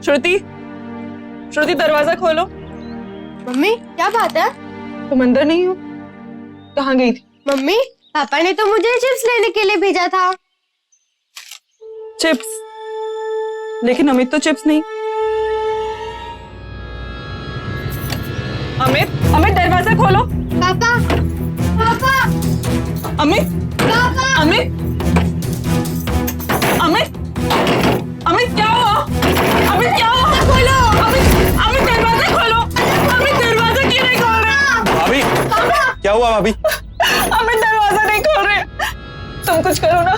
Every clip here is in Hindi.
श्रुति, श्रुति दरवाजा खोलो। मम्मी क्या बात है? तुम अंदर नहीं हो? कहाँ गई थी? मम्मी पापा ने तो मुझे चिप्स लेने के लिए भेजा था। चिप्स? लेकिन अमित तो चिप्स नहीं। अमित, अमित दरवाजा खोलो। पापा, पापा, अमित, पापा, अमित, अमित, अमित क्या हुआ? अमित क्या हुआ? खोलो। अमित, अमित दरवाजा खोलो। अमित दरवाजा क्यों नहीं खोल रहे? भाभी, क्या हुआ भाभी? अमित दरवाजा नहीं खोल रहे। तुम कुछ करो ना।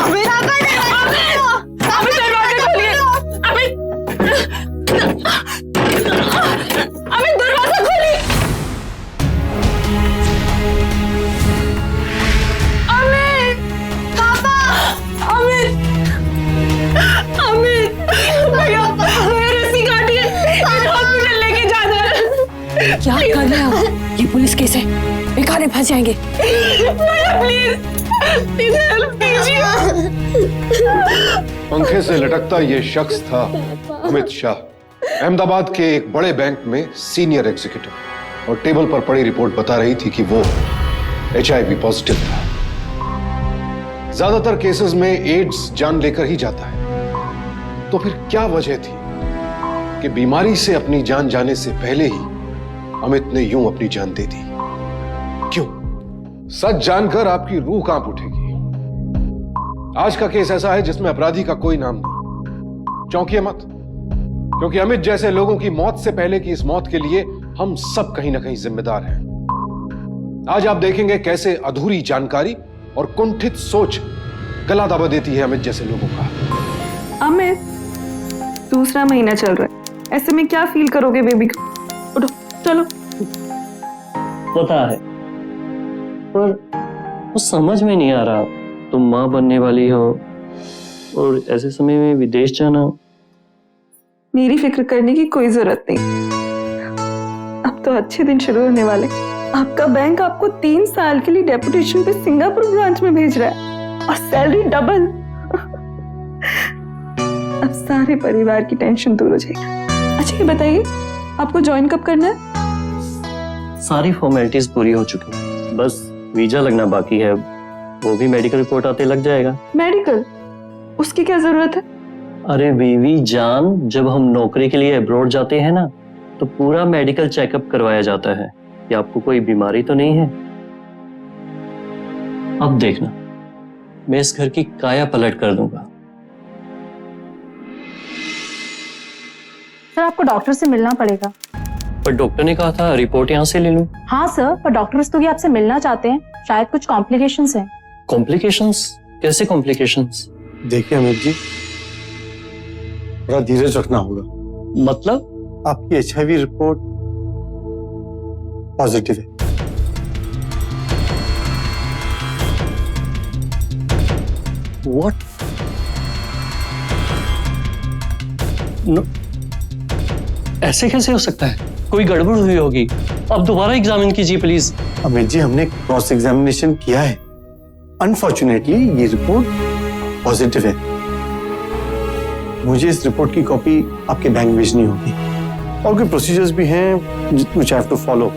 अमित, अमित दरवाजा खोलिए। अमित, अमित दरवाजा खोलिए। अमित, पापा, अमित, अमित, भैया रस्सी काटिए, हॉस्पिटल लेके जाना है। क्या कर रहे हो? ये पुलिस केस है, बेकार फंस जाएंगे। भैया प्लीज हेल्प कीजिए। पंखे से लटकता ये शख्स था अमित शाह, अहमदाबाद के एक बड़े बैंक में सीनियर एग्जीक्यूटिव, और टेबल पर पड़ी रिपोर्ट बता रही थी कि वो HIV पॉजिटिव था। ज्यादातर केसेस में एड्स जान लेकर ही जाता है, तो फिर क्या वजह थी कि बीमारी से अपनी जान जाने से पहले ही अमित ने यूं अपनी जान दे दी? क्यों? सच जानकर आपकी रूह कांप उठेगी। आज का केस ऐसा है जिसमें अपराधी का कोई नाम नहीं। चौंकिए मत, क्योंकि अमित जैसे लोगों की मौत से पहले की इस मौत के लिए हम सब कहीं ना कहीं जिम्मेदार हैं। आज आप देखेंगे कैसे अधूरी जानकारी और कुंठित सोच गला दबा देती है अमित जैसे लोगों का। अमित, दूसरा महीना चल रहा है, ऐसे में क्या फील करोगे बेबी को? उठो, चलो। पता है, पर वो समझ में नहीं आ रहा। तुम माँ बनने वाली हो और ऐसे समय में विदेश जाना। मेरी फिक्र करने की कोई जरूरत नहीं। अब तो अच्छे दिन शुरू होने वाले। आपका बैंक आपको 3 साल के लिए डेपुटेशन पे सिंगापुर ब्रांच में भेज रहा है और सैलरी डबल। अब सारे परिवार की टेंशन दूर हो जाएगी। अच्छा ये बताइए, आपको ज्वाइन कब करना है? सारी फॉर्मेलिटीज पूरी हो चुकी हैं, बस वीजा लगना बाकी है, वो भी मेडिकल रिपोर्ट आते लग जाएगा। मेडिकल? उसकी क्या जरूरत है? अरे बीवी जान, जब हम नौकरी के लिए अब्रॉड जाते हैं ना, तो पूरा मेडिकल चेकअप करवाया जाता है कि आपको कोई बीमारी तो नहीं है। अब देखना, मैं इस घर की काया पलट कर दूंगा। सर आपको डॉक्टर से मिलना पड़ेगा। पर डॉक्टर ने कहा था रिपोर्ट यहाँ से ले लूं। हाँ सर, पर डॉक्टर्स तो ये आपसे मिलना चाहते हैं, शायद कुछ कॉम्प्लिकेशंस हैं। कॉम्प्लिकेशंस? कैसे कॉम्प्लिकेशंस? देखिए अमित जी, थोड़ा धीरज रखना होगा। मतलब? आपकी HIV रिपोर्ट पॉजिटिव है। What? No. ऐसे कैसे हो सकता है? कोई गड़बड़ हुई होगी। अब दोबारा एग्जामिन कीजिए प्लीज। अमित जी, हमने क्रॉस एग्जामिनेशन किया है, अनफॉर्चुनेटली ये रिपोर्ट पॉजिटिव है। मुझे इस रिपोर्ट की कॉपी आपके बैंक भेजनी होगी, और कोई प्रोसीजर्स भी हैं which I have to follow।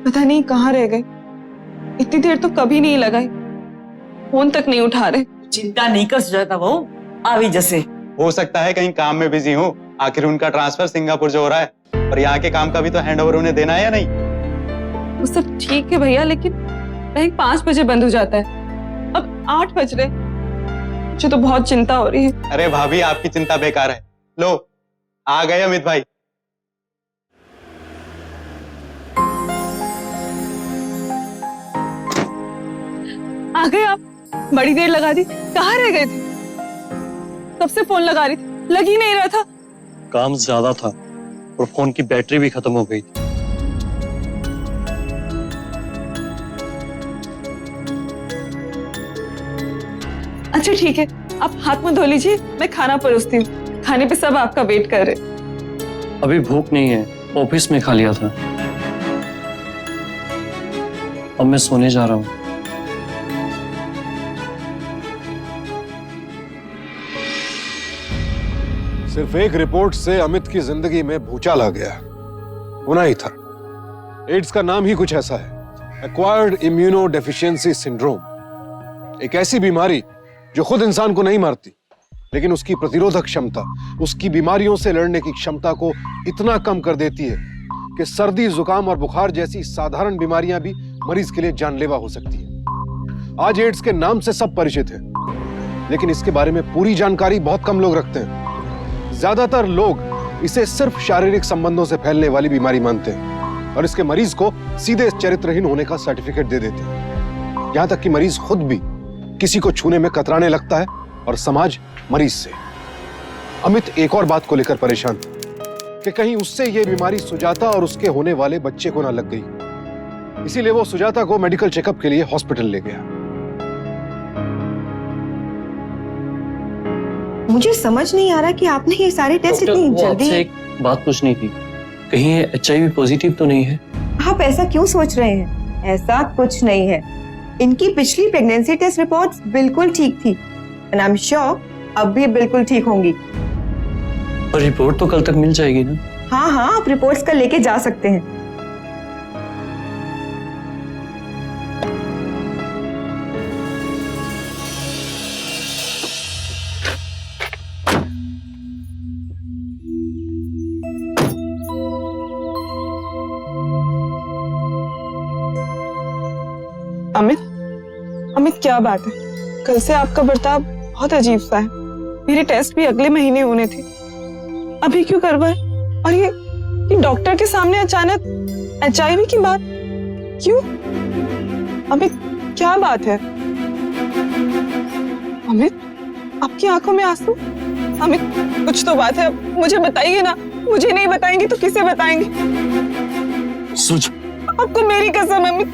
पता नहीं कहाँ रह गए। इतनी देर तो कभी नहीं लगाई, फोन तक नहीं उठा रहे। चिंता नहीं कर सुजाता बहू, अभी जैसे हो सकता है कहीं काम में बिजी हूँ। आखिर उनका ट्रांसफर सिंगापुर जो हो रहा है, और यहाँ के काम का भी तो हैंडओवर उन्हें देना है या नहीं? वो सब ठीक है भैया, लेकिन बैंक 5 बजे बंद हो जाता है, अब 8 बज रहे। मुझे तो बहुत चिंता हो रही है। अरे भाभी, आपकी चिंता बेकार है। लो आ गए अमित भाई। आ गए आप? बड़ी देर लगा दी, कहाँ रह गए थे? कब से फोन लगा रही थी, लग ही नहीं रहा था। काम ज्यादा था और फोन की बैटरी भी खत्म हो गई थी। ठीक है, आप हाथ मुंह धो लीजिए, मैं खाना परोसती हूँ। खाने पे सब आपका वेट कर रहे। अभी भूख नहीं है, ऑफिस में खा लिया था। अब मैं सोने जा रहा हूँ। सिर्फ एक रिपोर्ट से अमित की जिंदगी में भूचाल आ गया। होना ही था। एड्स का नाम ही कुछ ऐसा है, एक्वायर्ड इम्यूनो डेफिशिएंसी सिंड्रोम। एक ऐसी बीमारी जो खुद इंसान को नहीं मारती, लेकिन उसकी प्रतिरोधक क्षमता, उसकी बीमारियों से लड़ने की क्षमता को इतना कम कर देती है कि सर्दी, जुकाम और बुखार जैसी साधारण बीमारियां भी मरीज के लिए जानलेवा हो सकती है। आज एड्स के नाम से सब परिचित हैं, लेकिन इसके बारे में पूरी जानकारी बहुत कम लोग रखते हैं। ज्यादातर लोग इसे सिर्फ शारीरिक संबंधों से फैलने वाली बीमारी मानते हैं और इसके मरीज को सीधे चरित्रहीन होने का सर्टिफिकेट दे देते हैं। यहां तक कि मरीज खुद भी किसी को छूने में कतराने लगता है और समाज मरीज से। अमित एक और बात को लेकर परेशान था कि कहीं उससे यह बीमारी सुजाता और उसके होने वाले बच्चे को ना लग गई। इसीलिए वो सुजाता को मेडिकल चेकअप के लिए हॉस्पिटल ले गया। मुझे समझ नहीं आ रहा कि आपने ये सारे टेस्ट डॉक्टर, इतनी वो जल्दी। आपसे एक बात पूछनी थी, कहीं ये HIV पॉजिटिव तो नहीं है? आप ऐसा क्यों सोच रहे हैं? ऐसा कुछ नहीं है। इनकी पिछली प्रेगनेंसी टेस्ट रिपोर्ट्स बिल्कुल ठीक थी एंड आई एम श्योर अब भी बिल्कुल ठीक होंगी। और रिपोर्ट तो कल तक मिल जाएगी ना? हाँ हाँ, आप रिपोर्ट्स कल लेके जा सकते हैं। अमित क्या बात है? कल से आपका बर्ताव बहुत अजीब सा है। मेरे टेस्ट भी अगले महीने होने थे, अभी क्यों करवाए? और ये डॉक्टर के सामने अचानक HIV की बात क्यों? अमित क्या बात है? अमित आपकी आंखों में आंसू? अमित कुछ तो बात है, मुझे बताइए ना। मुझे नहीं बताएंगे तो किसे बताएंगे? सुज, आपको मेरी कसम है अमित।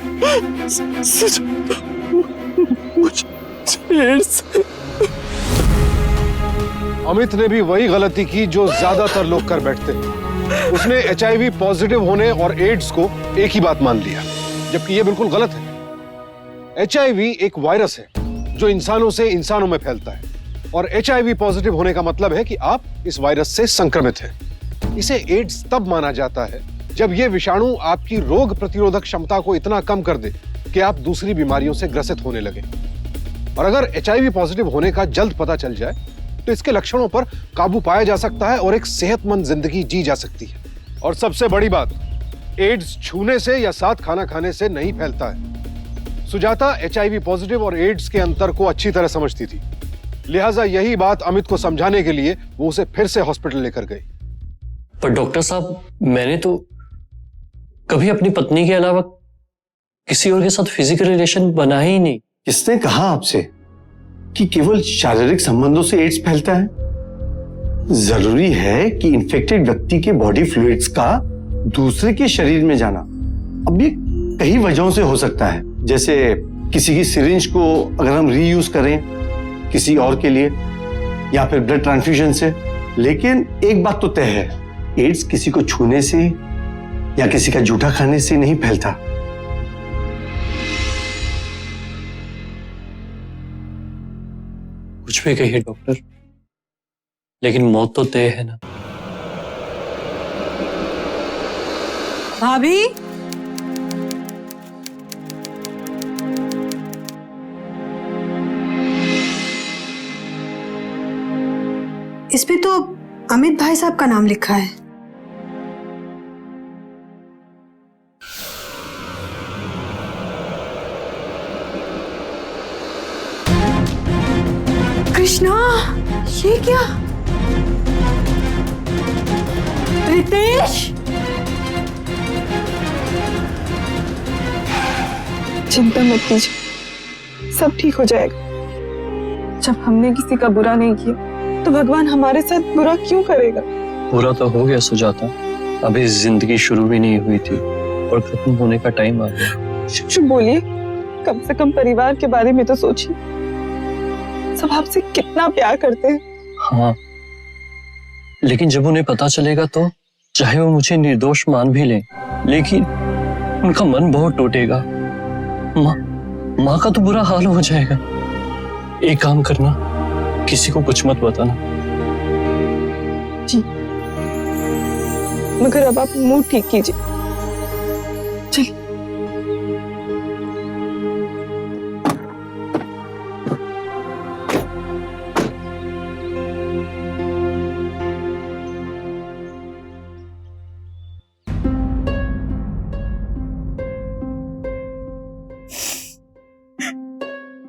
अमित ने भी वही गलती की जो ज्यादातर लोग कर बैठते हैं। उसने HIV पॉजिटिव होने और एड्स को एक ही बात मान लिया, जबकि यह बिल्कुल गलत है। HIV एक वायरस है जो इंसानों से इंसानों में फैलता है और HIV पॉजिटिव होने का मतलब है कि आप इस वायरस से संक्रमित हैं। इसे एड्स तब माना जाता है जब यह विषाणु आपकी रोग प्रतिरोधक क्षमता को इतना कम कर दे कि आप दूसरी बीमारियों से ग्रसित होने लगे। और अगर HIV पॉजिटिव होने का जल्द पता चल जाए तो इसके लक्षणों पर काबू पाया जा सकता है और एक सेहतमंद जिंदगी जी जा सकती है। और सबसे बड़ी बात, एड्स छूने से या साथ खाना खाने से नहीं फैलता है। सुजाता HIV पॉजिटिव और एड्स के अंतर को अच्छी तरह समझती थी, लिहाजा यही बात अमित को समझाने के लिए वो उसे फिर से हॉस्पिटल लेकर गई। पर डॉक्टर साहब, मैंने तो कभी अपनी पत्नी के अलावा किसी और के साथ फिजिकल रिलेशन बना ही नहीं। किसने कहा आपसे कि केवल शारीरिक संबंधों से एड्स फैलता है? जरूरी है कि इन्फेक्टेड व्यक्ति के बॉडी फ्लूइड्स का दूसरे के शरीर में जाना। अब ये कई वजहों से हो सकता है, जैसे किसी की सिरिंज को अगर हम रीयूज करें किसी और के लिए, या फिर ब्लड ट्रांसफ्यूजन से। लेकिन एक बात तो तय है, एड्स किसी को छूने से या किसी का जूठा खाने से नहीं फैलता। कुछ भी कहिए डॉक्टर, लेकिन मौत तो तय है ना। भाभी, इस पे तो अमित भाई साहब का नाम लिखा है। कृष्णा, ये क्या? रितेश, चिंता मत कीजिए, सब ठीक हो जाएगा। जब हमने किसी का बुरा नहीं किया तो भगवान हमारे साथ बुरा क्यों करेगा? पूरा तो हो गया सुजाता, अभी जिंदगी शुरू भी नहीं हुई थी और खत्म होने का टाइम आ गया। चुप बोलिए, कम से कम परिवार के बारे में तो सोचिए। सब आपसे कितना प्यार करते हैं। हाँ, लेकिन जब उन्हें पता चलेगा तो चाहे वो मुझे निर्दोष मान भी लें, लेकिन उनका मन बहुत टूटेगा। माँ का तो बुरा हाल हो जाएगा। एक काम करना, किसी को कुछ मत बताना। जी, मगर अब आप मुंह ठीक कीजिए। चलिए।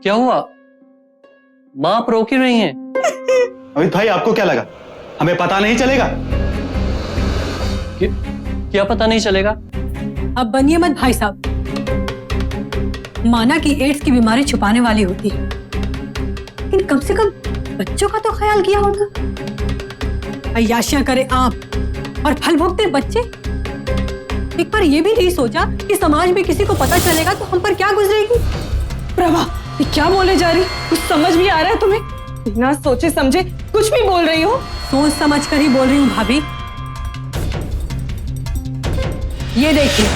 क्या हुआ? माँ आप रो क्यों रही हैं? अमित भाई, आपको क्या लगा हमें पता नहीं चलेगा? क्या पता नहीं चलेगा? अब बनिए मत भाई साहब। माना कि एड्स की बीमारी छुपाने वाली होती है, लेकिन कम से कम बच्चों का तो ख्याल किया होगा। अय्याशियां करे आप और फल भोगते बच्चे। एक बार ये भी नहीं सोचा कि समाज में किसी को पता चलेगा तो हम पर क्या गुजरेगी। प्रभा, ये क्या बोले जा रही? कुछ समझ भी आ रहा है तुम्हें? बिना सोचे समझे कुछ भी बोल रही हो। सोच समझ कर ही बोल रही हूँ भाभी। ये देखिए,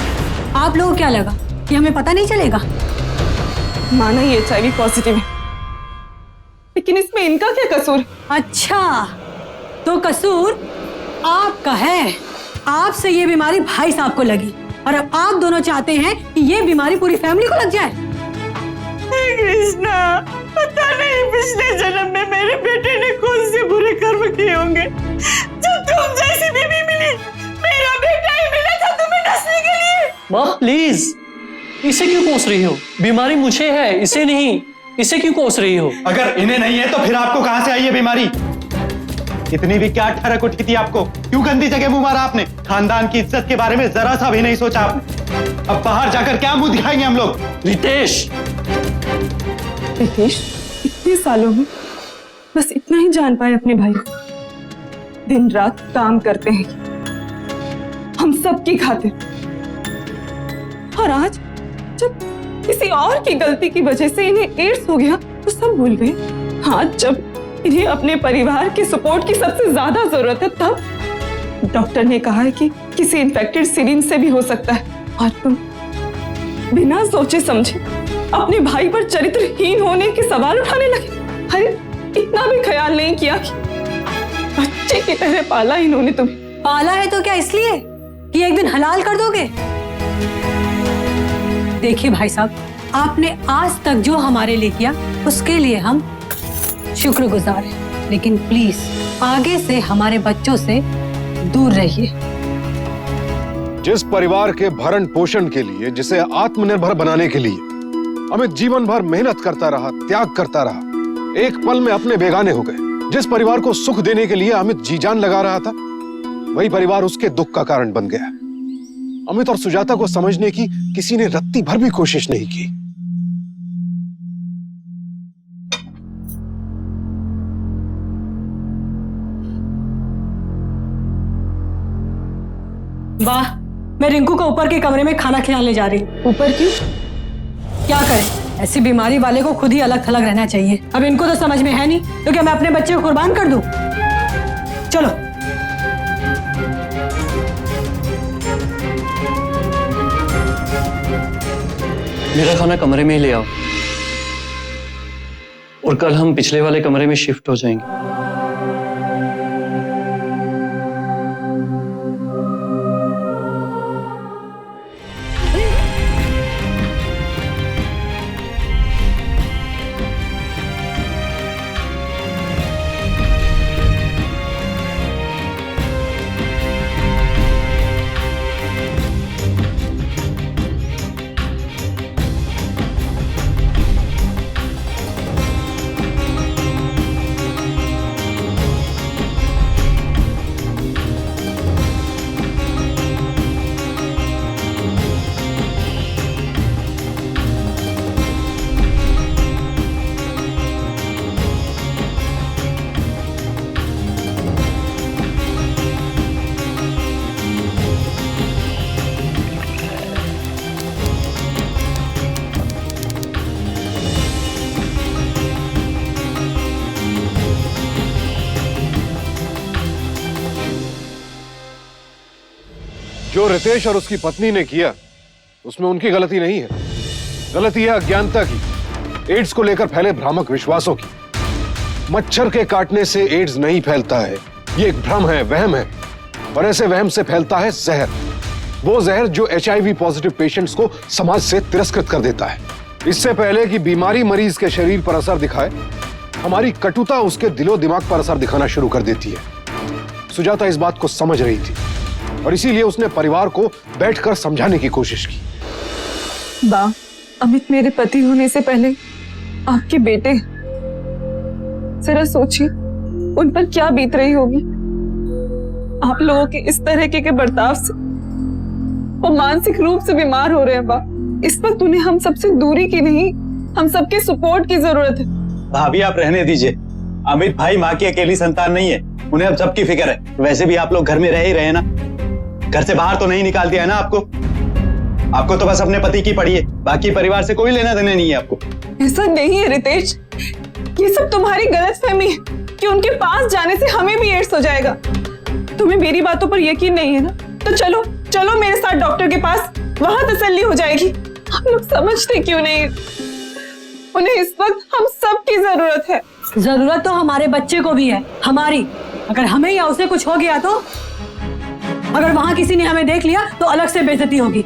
आप लोगों को क्या लगा कि हमें पता नहीं चलेगा? माना ये HIV पॉजिटिव है, लेकिन इसमें इनका क्या कसूर? अच्छा, तो कसूर आपका है। आपसे ये बीमारी भाई साहब को लगी और अब आप दोनों चाहते हैं कि ये बीमारी पूरी फैमिली को लग जाए। कृष्णा, पता नहीं पिछले जन्म में मेरे बेटे ने कौन से बुरे कर्म किए होंगे जो तुम जैसी बीवी मिली। मेरा बेटा ही मिला था तुम्हें डसने के लिए। माँ प्लीज, इसे क्यों कोस रही हो? बीमारी मुझे है, इसे नहीं। इसे क्यों कोस रही हो? अगर इन्हें नहीं है तो फिर आपको कहां से आई है बीमारी? इतनी भी क्या ठरक उठी थी आपको? क्यों गंदी जगह मुंह मारा आपने? खानदान की इज्जत के बारे में जरा सा भी नहीं सोचा आपने। अब बाहर जाकर क्या मुंह दिखाएंगे हम लोग? रितेश, इतने सालों में बस इतना ही जान पाए अपने भाई को। दिन रात काम करते हैं हम सबकी खातिर, और आज जब किसी और की गलती की वजह से इन्हें एड्स हो गया तो सब भूल गए। आज जब इन्हें अपने परिवार के सपोर्ट की सबसे ज्यादा जरूरत है, तब डॉक्टर ने कहा है कि किसी इन्फेक्टेड सिरिंज से भी हो सकता है, और तुम बिना सोचे समझे अपने भाई पर चरित्रहीन होने के सवाल उठाने लगे। अरे इतना भी ख्याल नहीं किया कि बच्चे की तरह पाला इन्होंने तुम्हें। पाला है तो क्या इसलिए कि एक दिन हलाल कर दोगे? देखिए भाई साहब, आपने आज तक जो हमारे लिए किया उसके लिए हम शुक्रगुजार हैं, लेकिन प्लीज आगे से हमारे बच्चों से दूर रहिए। जिस परिवार के भरण पोषण के लिए, जिसे आत्मनिर्भर बनाने के लिए अमित जीवन भर मेहनत करता रहा, त्याग करता रहा, एक पल में अपने बेगाने हो गए। जिस परिवार को सुख देने के लिए अमित जी जान लगा रहा था, वही परिवार उसके दुख का कारण बन गया। अमित और सुजाता को समझने की किसी ने रत्ती भर भी कोशिश नहीं की। वाह, मैं रिंकू को ऊपर के कमरे में खाना खिलाने जा रही हूँ। ऊपर क्यों? क्या करें, ऐसी बीमारी वाले को खुद ही अलग थलग रहना चाहिए। अब इनको तो समझ में है नहीं तो क्या मैं अपने बच्चे को कुर्बान कर दूं? चलो। मेरा खाना कमरे में ही ले आओ, और कल हम पिछले वाले कमरे में शिफ्ट हो जाएंगे। जो रितेश और उसकी पत्नी ने किया उसमें उनकी गलती नहीं है। गलती है अज्ञानता की, एड्स को लेकर फैले भ्रामक विश्वासों की। मच्छर के काटने से एड्स नहीं फैलता है, ये एक भ्रम है, वहम है। और ऐसे वहम से फैलता है जहर, वो जहर जो HIV पॉजिटिव पेशेंट्स को समाज से तिरस्कृत कर देता है। इससे पहले कि बीमारी मरीज के शरीर पर असर दिखाए, हमारी कटुता उसके दिलो दिमाग पर असर दिखाना शुरू कर देती है। सुजाता इस बात को समझ रही थी और इसीलिए उसने परिवार को बैठकर समझाने की कोशिश की। बा, अमित मेरे पति होने से पहले आपके बेटे, जरा सोचिए उन पर क्या बीत रही होगी। आप लोगों के इस तरह के बर्ताव से वो मानसिक रूप से बीमार हो रहे हैं। बा, इस वक्त उन्हें हम सबसे दूरी की नहीं, हम सबके सपोर्ट की जरूरत है। भाभी आप रहने दीजिए, अमित भाई माँ की अकेली संतान नहीं है, उन्हें अब सबकी फिक्र है। वैसे भी आप लोग घर में रह ही रहे ना, घर से बाहर तो नहीं निकाल दिया है ना आपको तो बस अपने पति की पड़ी है, बाकी परिवार से कोई लेना देना नहीं है आपको। ऐसा नहीं है रितेश, ये सब तुम्हारी गलतफहमी है कि उनके पास जाने से हमें भी एड्स हो जाएगा। तुम्हें मेरी बातों पर यकीन नहीं है ना, तो चलो चलो मेरे साथ डॉक्टर के पास, वहां तसल्ली हो जाएगी। हम लोग समझते क्यों नहीं, उन्हें इस वक्त हम सबकी जरूरत है। जरूरत तो हमारे बच्चे को भी है, हमारी। अगर हमें या उसे कुछ हो गया तो, अगर वहां किसी ने हमें देख लिया तो अलग से बेइज्जती होगी।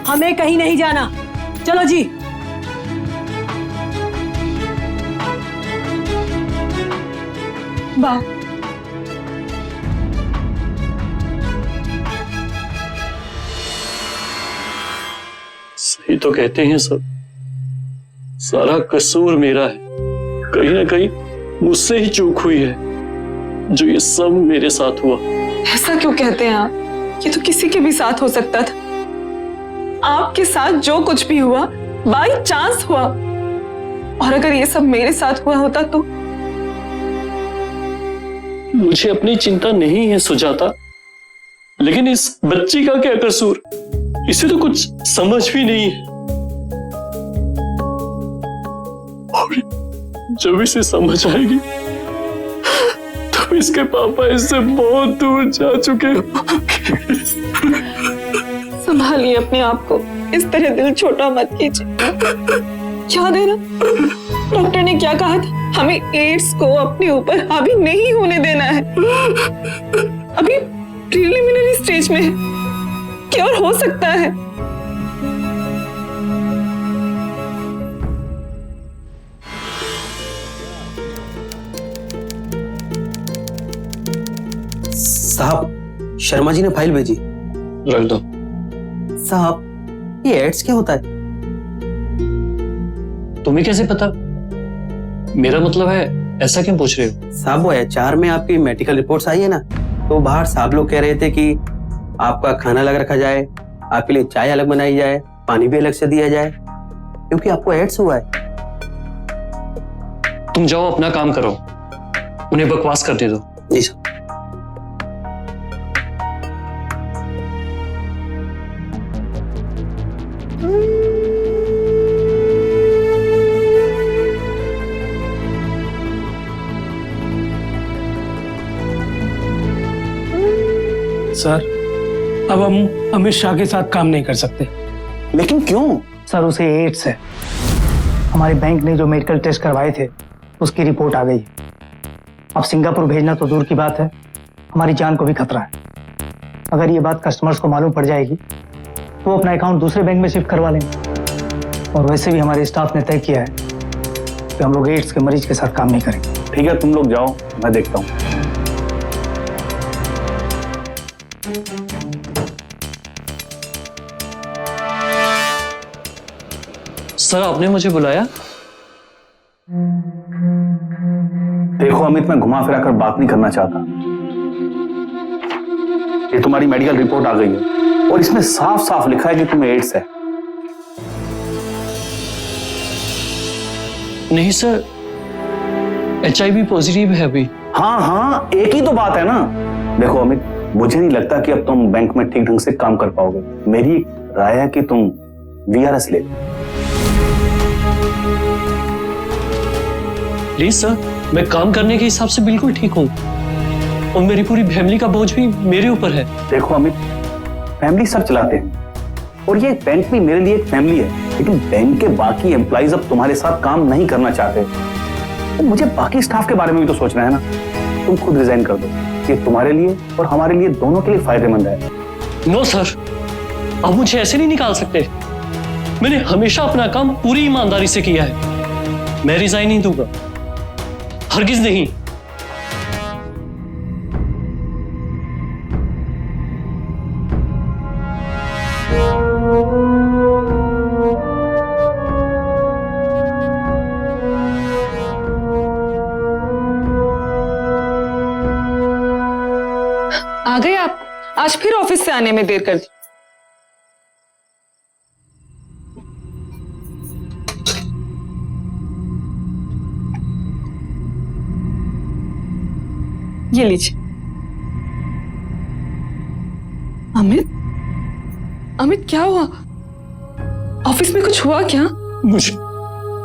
हमें कहीं नहीं जाना, चलो जी। वाह, सही तो कहते हैं सब, सारा कसूर मेरा है। कहीं ना कहीं मुझसे ही चूक हुई है जो ये सब मेरे साथ हुआ। ऐसा क्यों कहते हैं आप? ये तो किसी के भी साथ हो सकता था। आपके साथ जो कुछ भी हुआ बाई चांस हुआ, और अगर ये सब मेरे साथ हुआ होता तो? मुझे अपनी चिंता नहीं है सुजाता, लेकिन इस बच्ची का क्या कसूर? इसे तो कुछ समझ भी नहीं है, और जब इसे समझ आएगी तो इसके पापा इससे बहुत दूर जा चुके हैं। संभालिए अपने आप को, इस तरह दिल छोटा मत कीजिए। याद है ना डॉक्टर ने क्या कहा था? हमें एड्स को अपने ऊपर हावी नहीं होने देना है। अभी प्रीलिमिनरी स्टेज में है, क्योर हो सकता है। साहब, शर्मा जी ने फाइल भेजी। रख दो। साहब, ये एड्स क्या होता है? तुम्हें कैसे पता? मेरा मतलब है, ऐसा क्यों पूछ रहे हो? साहब, वो HR में आपकी मेडिकल रिपोर्ट्स आई है ना, तो बाहर साहब लोग कह रहे थे कि आपका खाना अलग रखा जाए, आपके लिए चाय अलग बनाई जाए, पानी भी अलग से दिया जाए, क्योंकि आपको एड्स हुआ है। तुम जाओ अपना काम करो, उन्हें बकवास करने दो। जी साहब। सर, अब हम अमित शाह के साथ काम नहीं कर सकते। लेकिन क्यों? सर, उसे एड्स है। हमारे बैंक ने जो मेडिकल टेस्ट करवाए थे उसकी रिपोर्ट आ गई। अब सिंगापुर भेजना तो दूर की बात है, हमारी जान को भी खतरा है। अगर ये बात कस्टमर्स को मालूम पड़ जाएगी तो वो अपना अकाउंट दूसरे बैंक में शिफ्ट करवा लेंगे। और वैसे भी हमारे स्टाफ ने तय किया है कि हम लोग एड्स के मरीज के साथ काम नहीं करेंगे। ठीक है, तुम लोग जाओ, मैं देखता हूँ। सर, आपने मुझे बुलाया? देखो अमित, मैं घुमा फिरा कर बात नहीं करना चाहता। ये तुम्हारी मेडिकल रिपोर्ट आ गई है और इसमें साफ साफ लिखा है कि तुम्हें एड्स है। नहीं सर, HIV पॉजिटिव है अभी। हाँ हाँ, एक ही तो बात है ना। देखो अमित, मुझे नहीं लगता कि अब तुम बैंक में ठीक ढंग से काम कर पाओगे। मेरी राय है कि तुम VRS ले लो। प्लीज सर, मैं काम करने के हिसाब से बिल्कुल ठीक हूँ, और मेरी पूरी फैमिली का बोझ भी मेरे ऊपर है। देखो अमित, फैमिली सब चलाते हैं, और ये बैंक भी मेरे लिए एक फैमिली है। लेकिन बैंक के बाकी एम्प्लॉइज अब तुम्हारे साथ काम नहीं करना चाहते, तो मुझे बाकी स्टाफ के बारे में भी तो सोचना है ना। तुम खुद रिजाइन कर दो, ये तुम्हारे लिए और हमारे लिए दोनों के लिए फायदेमंद है। नो सर, आप मुझे ऐसे नहीं निकाल सकते। मैंने हमेशा अपना काम पूरी ईमानदारी से किया है। मैं रिजाइन नहीं दूंगा, हरगिज नहीं। आ गए आप? आज फिर ऑफिस से आने में देर कर दी। ये लीजिए। अमित, अमित क्या हुआ? ऑफिस में कुछ हुआ क्या? मुझे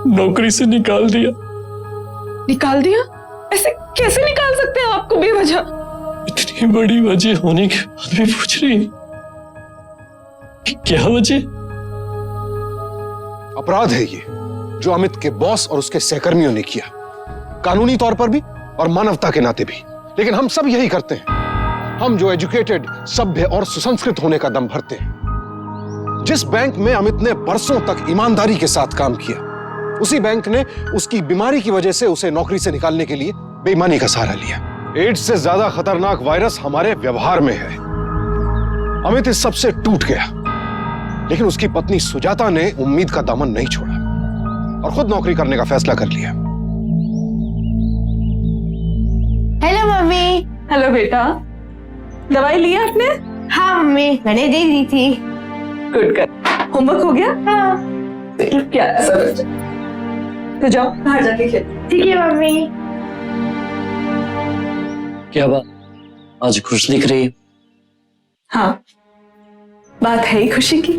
नौकरी से निकाल दिया। निकाल दिया? ऐसे कैसे निकाल सकते हैं आपको बेवजह? इतनी बड़ी वजह होने के बाद भी पूछ रही है कि क्या वजह? अपराध है ये जो अमित के बॉस और उसके सहकर्मियों ने किया, कानूनी तौर पर भी और मानवता के नाते भी। लेकिन हम सब यही करते हैं, हम जो एजुकेटेड, सभ्य और सुसंस्कृत होने का दम भरते हैं। जिस बैंक में अमित ने बरसों तक ईमानदारी के साथ काम किया, उसी बैंक ने उसकी बीमारी की वजह से उसे नौकरी से निकालने के लिए बेईमानी का सहारा लिया। एड्स से ज्यादा खतरनाक वायरस हमारे व्यवहार में है। अमित इस सब से टूट गया, लेकिन उसकी पत्नी सुजाता ने उम्मीद का दामन नहीं छोड़ा और खुद नौकरी करने का फैसला कर लिया। Hello mummy. हेलो बेटा, दवाई ली आपने? हाँ मम्मी, मैंने दे दी थी। गुड कर। होमवर्क हो गया? हाँ। प्यारा सा बच्चा। तो जाओ बाहर जाके खेलो। ठीक है मम्मी। क्या बात, आज खुश दिख रही है? हाँ, बात है ही खुशी की।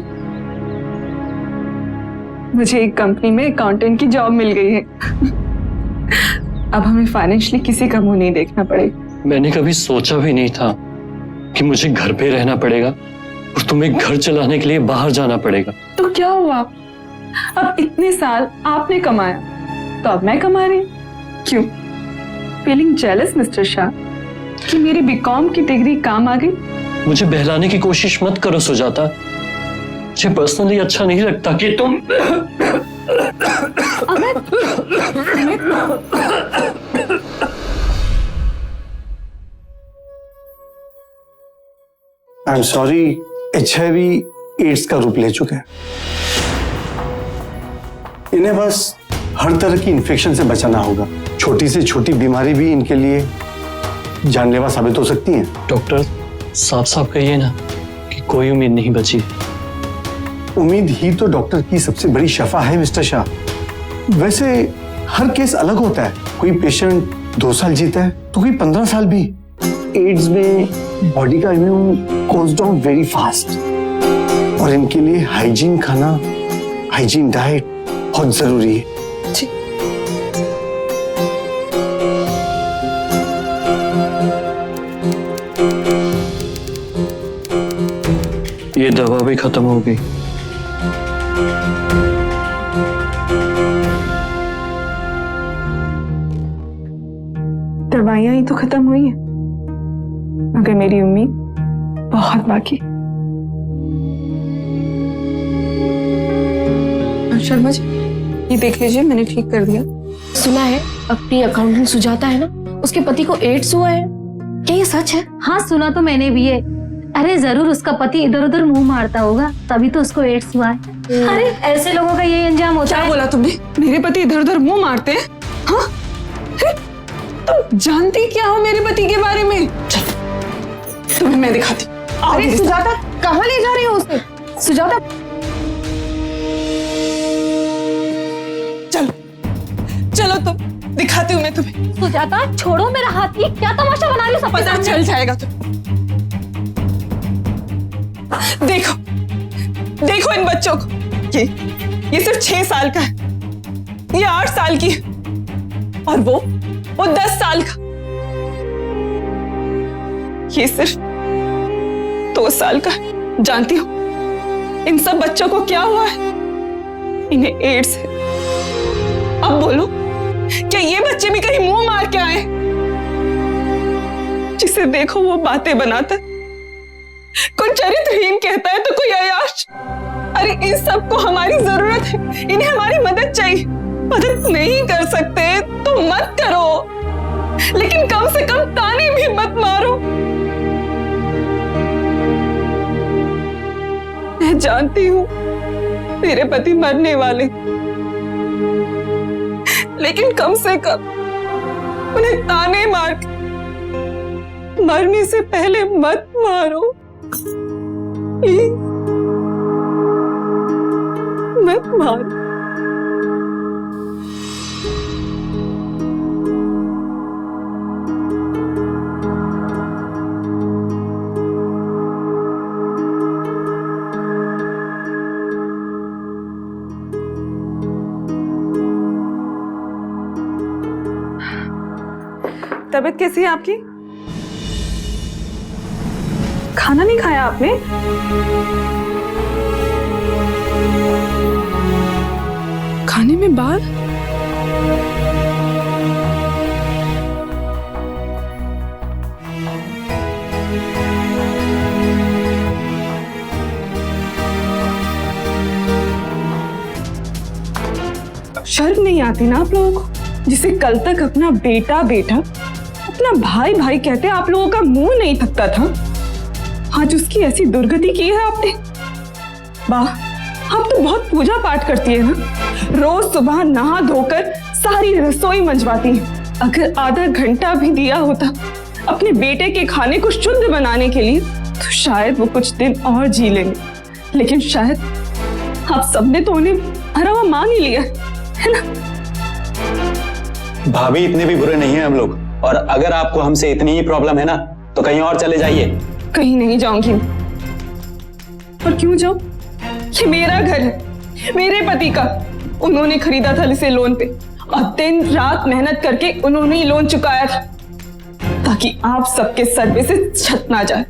मुझे एक कंपनी में अकाउंटेंट की जॉब मिल गई है। अब हमें फाइनेंशियली किसी का मुंह नहीं देखना पड़ेगा। मैंने कभी सोचा भी नहीं था कि मुझे घर पे रहना पड़ेगा और तुम्हें घर चलाने के लिए बाहर जाना पड़ेगा। तो क्या हुआ? अब इतने साल आपने कमाया, तो अब मैं कमा रही। क्यों? फीलिंग जेलस मिस्टर शाह कि मेरी बीकॉम की डिग्री काम आ गई? मुझे बहलाने की कोशिश मत करो सुजाता। मुझे पर्सनली अच्छा नहीं लगता कि तुम I am sorry, HIV AIDS का रूप ले चुका है। इन्हें बस हर तरह की इन्फेक्शन से बचाना होगा। छोटी से छोटी बीमारी भी इनके लिए जानलेवा साबित हो सकती है। डॉक्टर साफ साफ कहिए ना कि कोई उम्मीद नहीं बची। उम्मीद ही तो डॉक्टर की सबसे बड़ी शफा है मिस्टर शाह। वैसे हर केस अलग होता है। कोई पेशेंट 2 साल जीता है तो कोई 15 साल भी। एड्स में बॉडी का immune goes down very fast, और इनके लिए हाइजीन खाना, हाइजीन डाइट बहुत जरूरी है। ये दवा भी खत्म हो गई। दवाइयां ही तो खत्म हुई है, मगर मेरी उम्मीद बहुत बाकी। शर्मा जी, ये देख लीजिए, मैंने ठीक कर दिया। सुना है अपनी अकाउंटेंट सुजाता है ना, उसके पति को एड्स हुआ है। क्या ये सच है? हाँ सुना तो मैंने भी है। अरे जरूर उसका पति इधर उधर मुंह मारता होगा, तभी तो उसको एड्स हुआ है। अरे ऐसे लोगों का ये अंजाम होता है। क्या बोला तुमने? मेरे पति इधर उधर मुंह मारते हैं? हाँ? तुम जानती क्या हो मेरे पति के बारे में? तुम्हें मैं दिखाती। अरे सुजाता, कहाँ ले जा रही हो उसे? सुजाता, चलो चलो, तुम दिखाती हूँ मैं तुम्हें। सुजाता छोड़ो मेरा हाथ, ये क्या तमाशा बना रही हो? पता चल जाएगा तुम। देखो देखो इन बच्चों को, ये सिर्फ 6 साल का है, ये 8 साल की है, और वो 10 साल का। ये सिर्फ 2 साल का है, जानती हो इन सब बच्चों को क्या हुआ है? इन्हें एड्स है। अब बोलो, क्या ये बच्चे भी कहीं मुंह मार के आए? जिसे देखो वो बातें बनाता है, कोई चरित्रहीन कहता है तो कोई अय्याश। अरे इन सबको हमारी जरूरत है, इन्हें हमारी मदद चाहिए। मदद नहीं कर सकते तो मत करो, लेकिन कम से कम ताने भी मत मारो। मैं जानती हूँ मेरे पति मरने वाले, लेकिन कम से कम उन्हें ताने मार के मरने से पहले मत मारो, प्लीज मत मारो। तबीयत कैसी है आपकी? खाना नहीं खाया आपने? खाने में बाल? शर्म नहीं आती ना आप लोगों को? जिसे कल तक अपना बेटा बेटा, अपना भाई भाई कहते आप लोगों का मुंह नहीं थकता था, आज उसकी ऐसी दुर्गति की है आपने। वाह, आप तो बहुत पूजा पाठ करती है ना, रोज सुबह नहा धोकर सारी रसोई मंजवाती है। अगर आधा घंटा भी दिया होता अपने बेटे के खाने को शुद्ध बनाने के लिए तो शायद वो कुछ दिन और जी लेंगे, लेकिन शायद आप सबने तो उन्हें भरा हुआ मान ही लिया है ना। भाभी इतने भी बुरे नहीं हैं हम लोग, और अगर आपको हमसे इतनी ही प्रॉब्लम है ना तो कहीं और चले जाइए। कहीं नहीं जाऊंगी। और क्यों जाऊं? ये मेरा घर है, मेरे पति का। उन्होंने खरीदा था इसे लोन पे, और दिन रात मेहनत करके उन्होंने ही लोन चुकाया था, ताकि आप सबके सर पे से छत ना जाए।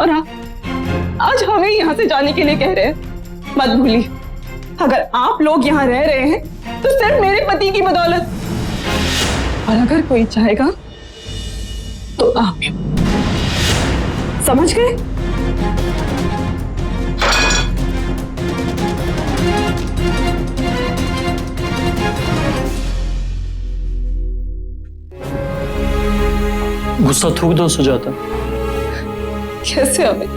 और हाँ, आज हमें यहाँ से जाने के लिए कह रहे हैं। मत भूलिए, अगर आप लोग यहाँ रह रहे हैं तो सिर्फ मेरे पति की बदौलत, और अगर कोई चाहेगा तो आप भी। समझ गए? गुस्सा थूक दो सुजाता। कैसे अमित?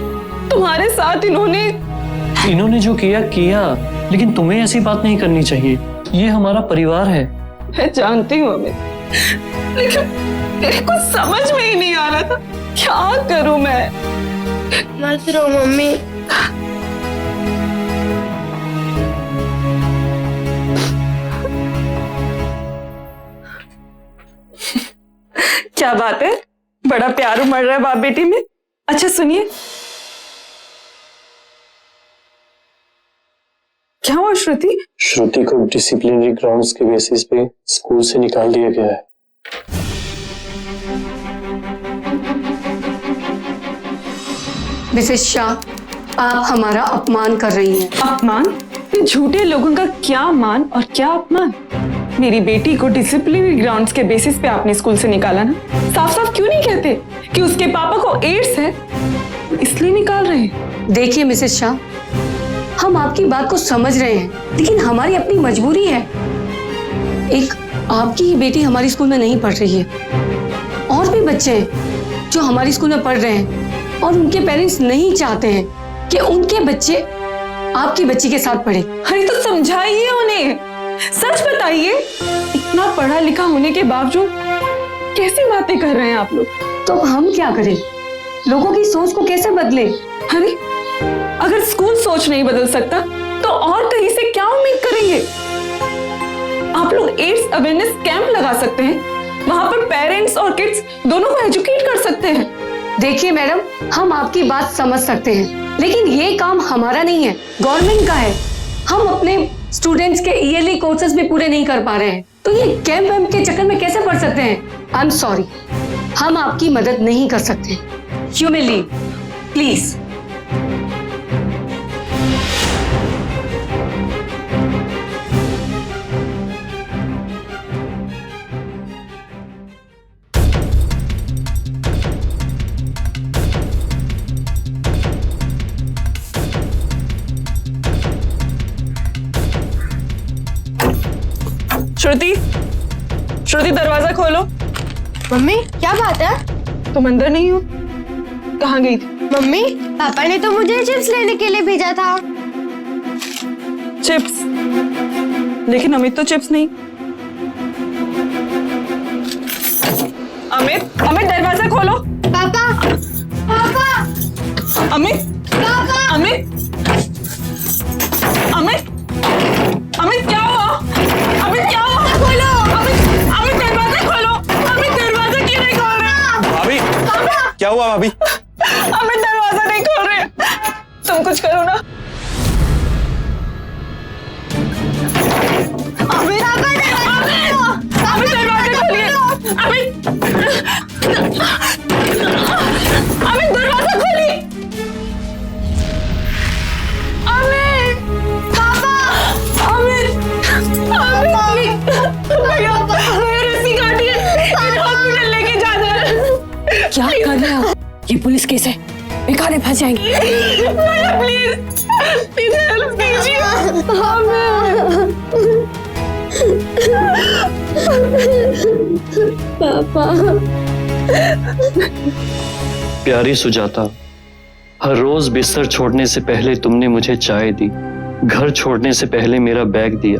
तुम्हारे साथ इन्होंने जो किया किया, लेकिन तुम्हें ऐसी बात नहीं करनी चाहिए। ये हमारा परिवार है। मैं जानती हूँ अमित, लेकिन मेरे को समझ में ही नहीं आ रहा था क्या करूं मैं। मत रो मम्मी। क्या बात है, बड़ा प्यार उमड़ रहा है बाप बेटी में। अच्छा सुनिए, क्या हुआ श्रुति? श्रुति को डिसिप्लिनरी ग्राउंड्स के बेसिस पे स्कूल से निकाल दिया गया है। मिसेस शाह, आप हमारा अपमान कर रही हैं। अपमान? इन झूठे लोगों का क्या मान और क्या अपमान? मेरी बेटी को डिसिप्लिनरी ग्राउंड्स के बेसिस पे आपने स्कूल से निकाला ना। साफ साफ क्यों नहीं कहते कि उसके पापा को एड्स है, इसलिए निकाल रहे हैं? देखिए मिसेस शाह, हम आपकी बात को समझ रहे हैं, लेकिन हमारी अपनी मजबूरी है। एक आपकी ही बेटी हमारी स्कूल में नहीं पढ़ रही है, और भी बच्चे हैं जो हमारी स्कूल में पढ़ रहे हैं, और उनके पेरेंट्स नहीं चाहते हैं कि उनके बच्चे आपकी बच्ची के साथ पढ़े। अरे तो समझाइए उन्हें, सच बताइए। इतना पढ़ा लिखा होने के बावजूद कैसी बातें कर रहे हैं आप लोग? तो हम क्या करें? लोगों की सोच को कैसे बदले? अरे अगर स्कूल सोच नहीं बदल सकता तो और कहीं से क्या उम्मीद करेंगे? आप लोग एड्स अवेयरनेस कैंप लगा सकते हैं, वहां पर पेरेंट्स और किड्स दोनों को एजुकेट कर सकते हैं। देखिए मैडम, हम आपकी बात समझ सकते हैं, लेकिन ये काम हमारा नहीं है, गवर्नमेंट का है। हम अपने स्टूडेंट्स के ईयरली कोर्सेज भी पूरे नहीं कर पा रहे हैं, तो ये कैंप वैम्प के चक्कर में कैसे पढ़ सकते हैं? आई एम सॉरी, हम आपकी मदद नहीं कर सकते। You may leave please. Shruti, Shruti दरवाजा खोलो। मम्मी क्या बात है? तुम अंदर नहीं हो? कहाँ गई थी? मम्मी पापा ने तो मुझे चिप्स लेने के लिए भेजा था। चिप्स? लेकिन अमित तो चिप्स नहीं। अमित, अमित दरवाजा खोलो। पापा, पापा, अमित, पापा, अमित, अमित, अमित क्या हुआ? अमित क्या हुआ? खोलो। अमित, अमित दरवाजा खोलो। अमित दरवाजा क्यों नहीं खोल रहे? भाभी, क्या हुआ भाभी? अमित दरवाजा नहीं खोल रहे। तुम कुछ करो ना। अमित, अमित दरवाजा खोलिए। अमित, अमित दरवाजा खोलिए। अमित, पापा, अमित, अमित, भैया, रस्सी काटिए, इन्हें हॉस्पिटल लेके जाना है। क्या कर रहे हो? ये पुलिस केस है, बेकार फंस जाएंगे। भैया प्लीज, प्लीज हेल्प कीजिए प्यारी सुजाता, हर रोज बिस्तर छोड़ने से पहले तुमने मुझे चाय दी, घर छोड़ने से पहले मेरा बैग दिया।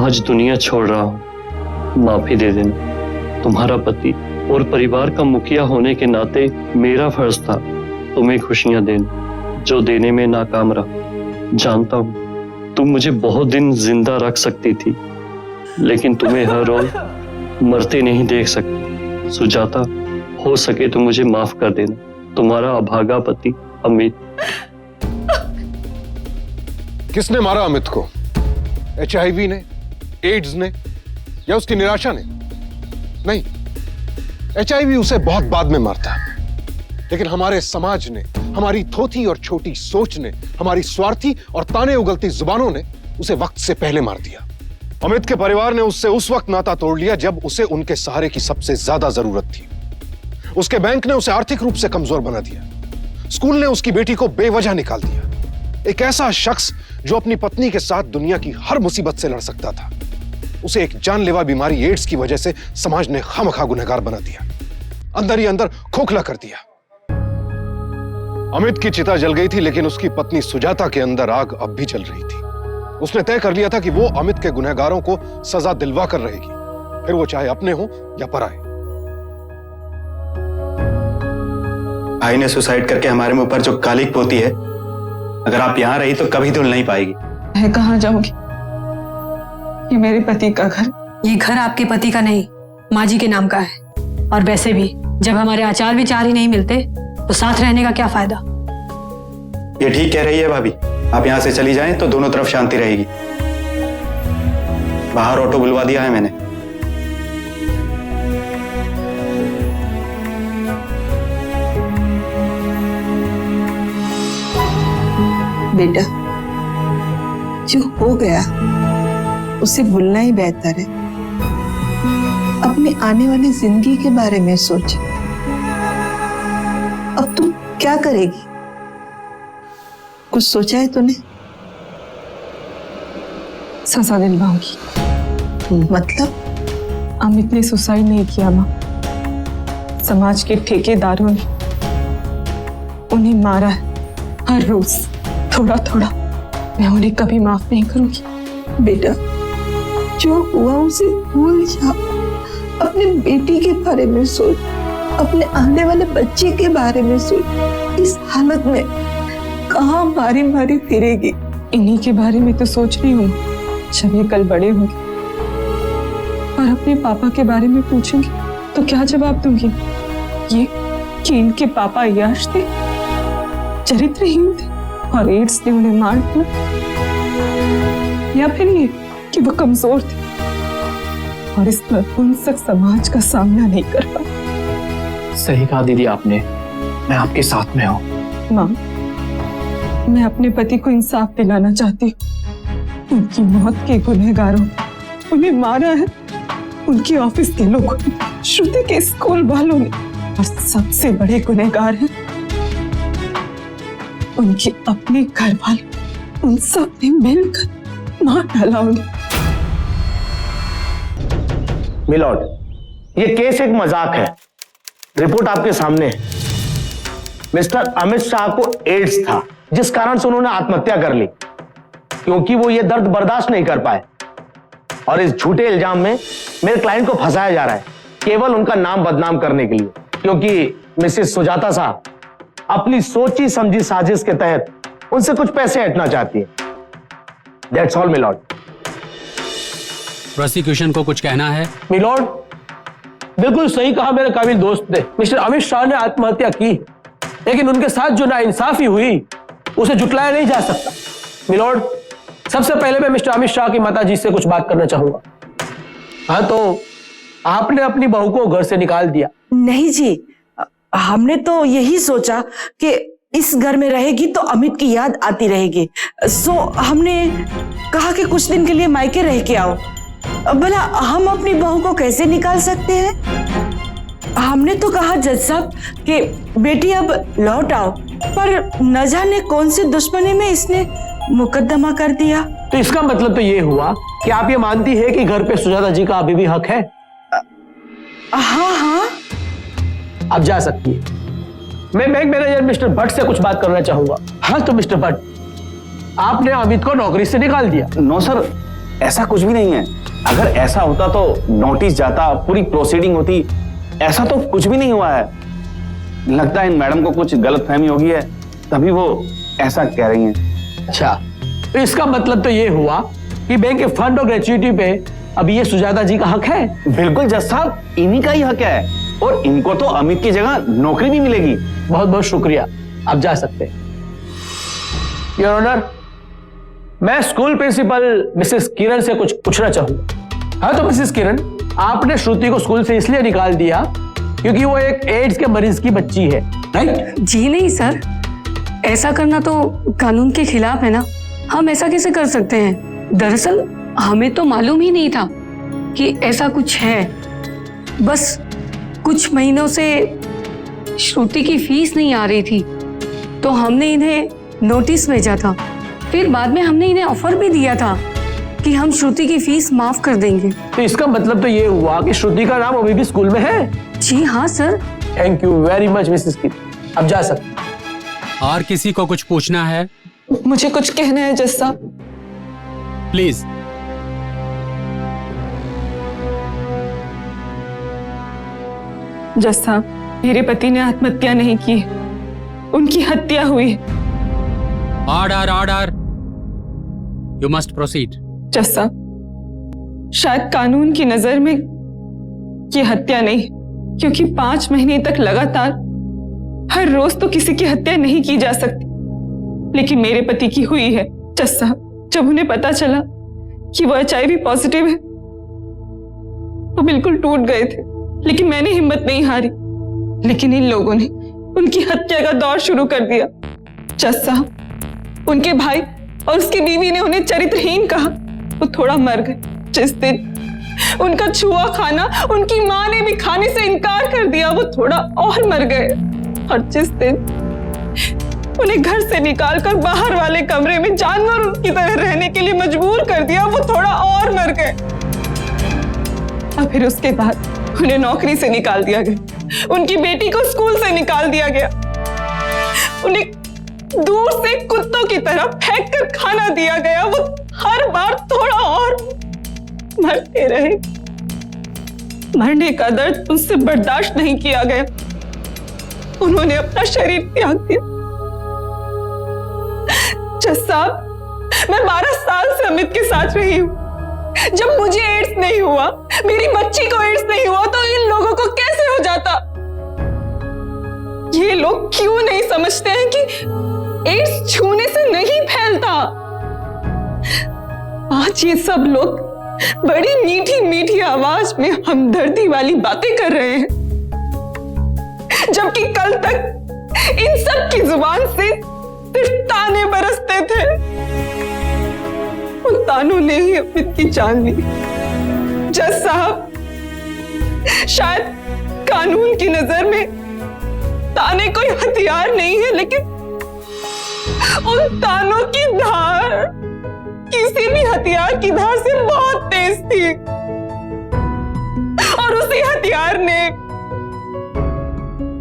आज दुनिया छोड़ रहा हूँ, माफी दे देना। तुम्हारा पति और परिवार का मुखिया होने के नाते मेरा फर्ज था तुम्हें खुशियां देना, जो देने में नाकाम रहा। जानता हूँ तुम मुझे बहुत दिन जिंदा रख सकती थी, लेकिन तुम्हें हर रोज मरते नहीं देख सकती। सुजाता, हो सके तो मुझे माफ कर देना। तुम्हारा अभागा पति अमित। किसने मारा अमित को? HIV ने, एड्स ने, या उसकी निराशा ने? नहीं, HIV उसे बहुत बाद में मारता है, लेकिन हमारे समाज ने, हमारी थोथी और छोटी सोच ने, हमारी स्वार्थी और ताने उगलती जुबानों ने उसे वक्त से पहले मार दिया। अमित के परिवार ने उससे उस वक्त नाता तोड़ लिया जब उसे उनके सहारे की सबसे ज्यादा जरूरत थी। उसके बैंक ने उसे आर्थिक रूप से कमजोर बना दिया। स्कूल ने उसकी बेटी को बेवजह निकाल दिया। एक ऐसा शख्स जो अपनी पत्नी के साथ दुनिया की हर मुसीबत से लड़ सकता था, उसे एक जानलेवा बीमारी एड्स की वजह से समाज ने खामखा गुनहगार बना दिया, अंदर ही अंदर खोखला कर दिया। अमित की चिता जल गई थी, लेकिन उसकी पत्नी सुजाता के अंदर आग अब भी जल रही थी। उसने तय कर लिया था कि वो अमित के गुनहगारों को सजा दिलवा कर रहेगी, फिर वो चाहे अपने हो या पराए। भाई ने सुसाइड करके हमारे मुंह पर जो कालिक पोती है, अगर आप यहाँ रही तो कभी धुल नहीं पाएगी। मैं कहाँ जाऊंगी? ये मेरे पति का घर। ये घर आपके पति का नहीं, माँ जी के नाम का है। और वैसे भी जब हमारे आचार विचार ही नहीं मिलते तो साथ रहने का क्या फायदा? ये ठीक कह रही है भाभी। आप यहाँ से चली जाएं तो दोनों तरफ शांति रहेगी। बाहर ऑटो बुलवा दिया है मैंने। बेटा, जो हो गया उसे भूलना ही बेहतर है। अपनी आने वाली जिंदगी के बारे में सोच। अब तुम क्या करेगी? कुछ सोचा है तूने? सजा दिलवाऊंगी। मतलब? अमित ने सुसाइड नहीं किया माँ, समाज के ठेकेदारों ने उन्हें मारा है। हर रोज थोड़ा थोड़ा। मैं उन्हें कभी माफ नहीं करूंगी। बेटा, जो हुआ उसे भूल जा। अपने बेटी के बारे में सोच, अपने आने वाले बच्चे के बारे में सोच। इस हालत में कहाँ मारी मारी फिरेगी? इन्हीं के बारे में तो सोच रही हूँ। जब ये कल बड़े होंगे और अपने पापा के बारे में पूछेंगे तो क्या जवाब दूंगी? ये कि इनके पापा यश थे, चरित्रहीन थे और एड्स ने उन्हें मार दिया, या फिर ये कि वो कमजोर थे और इस नपुंसक समाज का सामना नहीं कर पाए। सही कहा दीदी आपने, मैं आपके साथ में हूँ। माँ, मैं अपने पति को इंसाफ दिलाना चाहती हूँ। उनकी मौत के गुनहगारों उन्हें मारा है, उनके ऑफिस के लोगों ने, श्रुति के स्कूल वालों ने, और सबसे बड़े गुनहगार हैं उनके अपने घर वाले। उन सब ने मिलकर मार डाला उन्हें। मिलॉर्ड, ये केस एक मजाक है। रिपोर्ट आपके सामने है। मिस्टर अमित शाह को एड्स था, जिस कारण से उन्होंने आत्महत्या कर ली, क्योंकि वो ये दर्द बर्दाश्त नहीं कर पाए। और इस झूठे इल्जाम में मेरे क्लाइंट को फंसाया जा रहा है, केवल उनका नाम बदनाम करने के लिए, क्योंकि मिसेस सुजाता साहब अपनी सोची समझी साजिश के तहत उनसे कुछ पैसे हटना चाहती है। That's all milord. प्रोसिक्यूशन को कुछ कहना है? मिलॉर्ड, बिल्कुल सही कहा मेरे काबिल दोस्त ने। मिस्टर अमित शाह ने आत्महत्या की, लेकिन उनके साथ जो नाइंसाफी हुई उसे जुटलाया नहीं जा सकता। मिलॉर्ड, सबसे पहले मैं मिस्टर अमित शाह की माताजी से कुछ बात करना चाहूंगा। हाँ, तो आपने अपनी बहू को घर से निकाल दिया? नहीं जी, हमने तो यही सोचा कि इस घर में रहेगी तो अमित की याद आती रहेगी, सो हमने कहा कि कुछ दिन के लिए मायके रह के आओ। भला हम अपनी बहू को कैसे निकाल सकते हैं? हमने तो कहा जज साहब कि बेटी अब लौट आओ, पर न जाने कौन सी दुश्मनी में इसने मुकदमा कर दिया। तो इसका मतलब तो ये हुआ कि आप ये मानती है कि घर पे सुजाता जी का अभी भी हक है? हाँ हाँ, आप जा सकती है। मैं बैंक मैनेजर मिस्टर भट्ट से कुछ बात करना चाहूंगा। हाँ, तो मिस्टर भट्ट, आपने अमित को नौकरी से निकाल दिया? नो सर, ऐसा कुछ भी नहीं है। अगर ऐसा होता तो नोटिस जाता, पूरी प्रोसीडिंग होती। ऐसा तो कुछ भी नहीं हुआ है। लगता है इन मैडम को कुछ गलतफहमी हो गई है, तभी वो ऐसा कह रही हैं। अच्छा, तो इसका मतलब तो ये हुआ कि बैंक के फंड और ग्रेच्युटी पे अब ये सुजाता जी का हक है? बिल्कुल जज साहब, इन्हीं का ही हक है, और इनको तो अमित की जगह नौकरी भी मिलेगी। बहुत बहुत शुक्रिया, आप जा सकते हैं। योर ऑनर, मैं स्कूल प्रिंसिपल मिसेस किरण से कुछ पूछना चाहूंगा। हाँ, तो मिसेस किरण, आपने श्रुति को स्कूल से इसलिए निकाल दिया क्योंकि वो एक एड्स के मरीज की बच्ची है, राइट? जी नहीं सर, ऐसा करना तो कानून के खिलाफ है ना। हम ऐसा कैसे कर सकते हैं? दरअसल हमें तो मालूम ही नहीं था कि ऐसा कुछ है। बस कुछ महीनों से श्रुति की फीस नहीं आ रही थी, तो हमने इन्हें नोटिस भेजा था। फिर बाद में हमने इन्हें ऑफर भी दिया था कि हम श्रुति की फीस माफ कर देंगे। तो इसका मतलब तो ये हुआ कि श्रुति का नाम अभी भी स्कूल में है? जी हाँ sir. Thank you very much Mrs Kiran, अब जा सकते। और किसी को कुछ पूछना है? मुझे कुछ कहना है जज साहब। प्लीज। जज साहब, मेरे पति ने आत्महत्या नहीं की, उनकी हत्या हुई। Order order, you must proceed. जज साहब, शायद कानून की नजर में ये हत्या नहीं, क्योंकि 5 महीने तक लगातार हर रोज तो किसी की हत्या नहीं की जा सकती, लेकिन मेरे पति की हुई है। जज साहब, जब उन्हें पता चला कि वो HIV पॉजिटिव है, वो बिल्कुल टूट गए थे, लेकिन मैंने हिम्मत नहीं हारी। लेकिन इन लोगों ने उनकी हत्या का दौर शुरू कर दिया। जज साहब, उनके भाई और उसकी बीवी ने उन्हें चरित्रहीन कहा। वो थोड़ा मर गए। जिस दिन उनका छुआ खाना उनकी मां ने भी खाने से इनकार कर दिया, वो थोड़ा और मर गए। और जिस दिन उन्हें घर से निकालकर बाहर वाले कमरे में जानवरों की तरह रहने के लिए मजबूर कर दिया, वो थोड़ा और मर गए। और फिर उसके बाद उन्हें नौकरी से निकाल दिया गया, उनकी बेटी को स्कूल से निकाल दिया गया, उन्हें दूर से कुत्तों की तरह फेंक कर खाना दिया गया। वो हर बार थोड़ा और मरते रहे। मरने का दर्द उनसे बर्दाश्त नहीं किया गया, उन्होंने अपना शरीर त्याग दिया। जज साहब, मैं 12 साल से अमित के साथ रही हूं। जब मुझे एड्स नहीं हुआ, मेरी बच्ची को एड्स नहीं हुआ, तो इन लोगों को कैसे हो जाता? ये लोग क्यों नहीं समझते हैं कि एड्स छूने से नहीं फैलता? आज ये सब लोग बड़ी मीठी मीठी आवाज में हमदर्दी वाली बातें कर रहे हैं, जबकि कल तक इन सब की जुबान से सिर्फ ताने बरसते थे। उन तानों ने ही अमित की जान ली। जज साहब, शायद कानून की नजर में ताने कोई हथियार नहीं है, लेकिन उन तानों की धार किसी भी हथियार की धार से बहुत तेज थी। उसी हथियार ने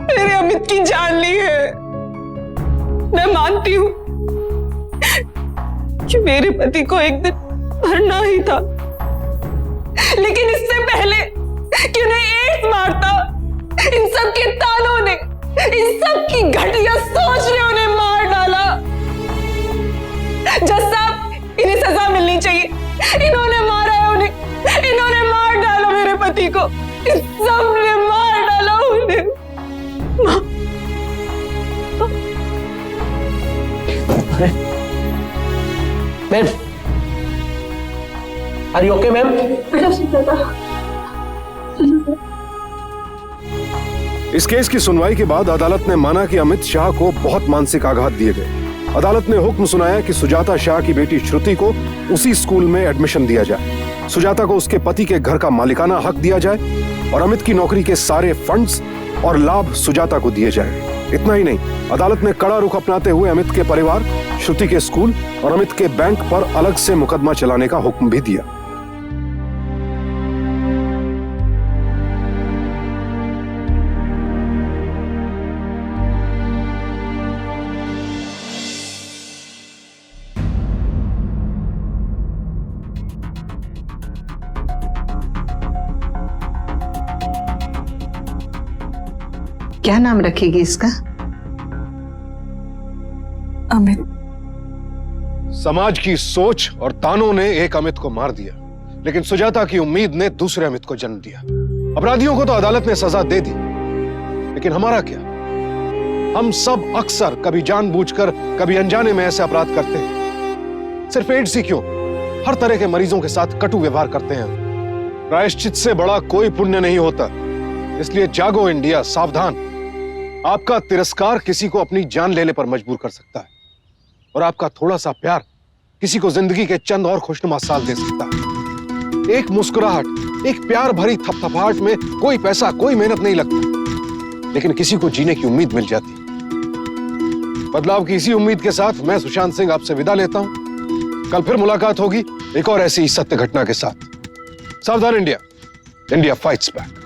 मेरे अमित की जान ली है। मैं मानती हूँ कि मेरे पति को एक दिन मरना ही था, लेकिन इससे पहले कि उन्हें एड्स मारता, इन सब के तानों ने, इन सब की घटिया सोच ने उन्हें मार डाला। जज साहब, इन्हें सजा मिलनी चाहिए। इन्होंने मारा है उन्हें, इन्होंने मार डाला मेरे पति को, इस सब ने मार डाला उन्हें। Ma'am, are you okay ma'am? इस केस की सुनवाई के बाद अदालत ने माना कि अमित शाह को बहुत मानसिक आघात दिए गए। अदालत ने हुक्म सुनाया कि सुजाता शाह की बेटी श्रुति को उसी स्कूल में एडमिशन दिया जाए, सुजाता को उसके पति के घर का मालिकाना हक दिया जाए और अमित की नौकरी के सारे फंड्स और लाभ सुजाता को दिए जाए। इतना ही नहीं, अदालत ने कड़ा रुख अपनाते हुए अमित के परिवार, श्रुति के स्कूल और अमित के बैंक पर अलग से मुकदमा चलाने का हुक्म भी दिया। क्या नाम रखेगी इसका? अमित। समाज की सोच और तानों ने एक अमित को मार दिया, लेकिन सुजाता की उम्मीद ने दूसरे अमित को जन्म दिया। अपराधियों को तो अदालत ने सजा दे दी, लेकिन हमारा क्या? हम सब अक्सर कभी जानबूझकर कभी अनजाने में ऐसे अपराध करते हैं। सिर्फ एड्स ही क्यों, हर तरह के मरीजों के साथ कटु व्यवहार करते हैं। प्रायश्चित से बड़ा कोई पुण्य नहीं होता। इसलिए जागो इंडिया, सावधान। आपका तिरस्कार किसी को अपनी जान लेने पर मजबूर कर सकता है, और आपका थोड़ा सा प्यार किसी को जिंदगी के चंद और खुशनुमा साल दे सकता है। एक मुस्कुराहट, एक प्यार भरी थपथपाहट में कोई पैसा, कोई मेहनत नहीं लगती, लेकिन किसी को जीने की उम्मीद मिल जाती। बदलाव की इसी उम्मीद के साथ मैं सुशांत सिंह आपसे विदा लेता हूं। कल फिर मुलाकात होगी एक और ऐसी सत्य घटना के साथ। सावधान इंडिया, इंडिया फाइट्स बैक।